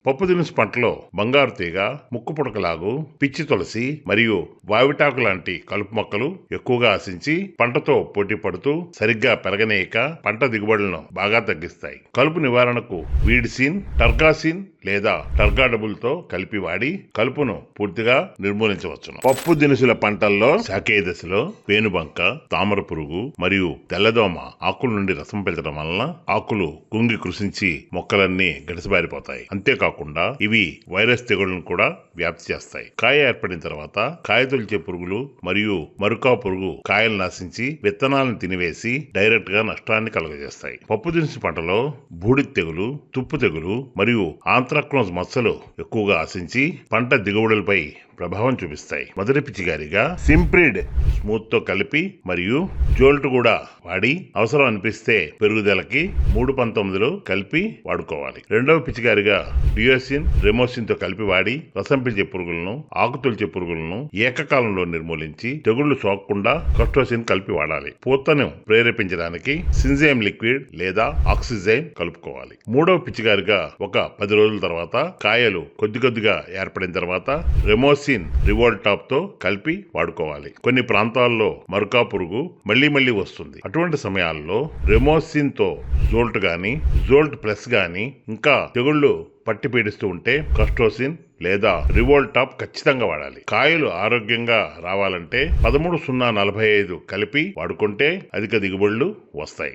పప్పు దినుసు పంటలో బంగారు తీగ, ముక్కు పుడకలాగు, పిచ్చి తులసి మరియు వావిటాకు లాంటి కలుపు మొక్కలు ఎక్కువగా ఆశించి పంటతో పోటీ పడుతూ సరిగ్గా పెరగనేయక పంట దిగుబడులను బాగా తగ్గిస్తాయి. కలుపు నివారణకు వీడ్సిన్, టర్గాసిన్ లేదా టర్గాడబుల్ తో కలిపి వాడి కలుపును పూర్తిగా నిర్మూలించవచ్చును. పప్పు దినుసుల పంటల్లో శాఖీయ దశలో పేనుబంక, తామర పురుగు మరియు తెల్లదోమ ఆకుల నుండి రసం పెంచడం వలన ఆకులు కుంగి కృషించి మొక్కలన్నీ గడిసిబారిపోతాయి. అంతేకాకుండా ఇవి వైరస్ తెగుళ్లను కూడా వ్యాప్తి చేస్తాయి. కాయ ఏర్పడిన తర్వాత కాయ తొలిచే పురుగులు మరియు మరుకా పురుగు కాయలు నాశించి విత్తనాలను తినివేసి డైరెక్ట్ గా నష్టాన్ని కలుగజేస్తాయి. పప్పు దినుసు పంటలో బూడిద తెగులు, తుప్పు తెగులు మరియు ఆంత్రాక్నోజ్ మచ్చలు ఎక్కువగా ఆశించి పంట దిగుబడులపై ప్రభావం చూపిస్తాయి. మొదటి పిచికారిగా సింప్రిడ్ స్మూత్ తో కలిపి మరియు జోల్ట్ కూడా వాడి అవసరం అనిపిస్తే పెరుగుదలకి 319లో కలిపి వాడుకోవాలి. రెండవ పిచికారిగా డియోసిన్, రెమోసిన్ తో కలిపి వాడి రసం పీల్చే పురుగులను, ఆకు తొలిచే పురుగులను ఏకకాలంలో నిర్మూలించి తెగుళ్లు సోకకుండా కస్టోసిన్ కలిపి వాడాలి. పూతను ప్రేరేపించడానికి సింజైమ్ లిక్విడ్ లేదా ఆక్సిజైన్ కలుపుకోవాలి. మూడవ పిచికారిగా ఒక 10 రోజుల తర్వాత కాయలు కొద్దిగా ఏర్పడిన తర్వాత రెమోసిన్ రివోల్టాప్ తో కలిపి వాడుకోవాలి. కొన్ని ప్రాంతాల్లో మరుకా పురుగు మళ్లీ వస్తుంది. అటువంటి సమయాల్లో రెమోసిన్ తో జోల్ట్ గాని, జోల్ట్ ప్లస్ గాని, ఇంకా తెగుళ్లు పట్టి పీడిస్తూ ఉంటే కస్టోసిన్ లేదా రివోల్టాప్ ఖచ్చితంగా వాడాలి. కాయలు ఆరోగ్యంగా రావాలంటే 13-0-45 కలిపి వాడుకుంటే అధిక దిగుబడులు వస్తాయి.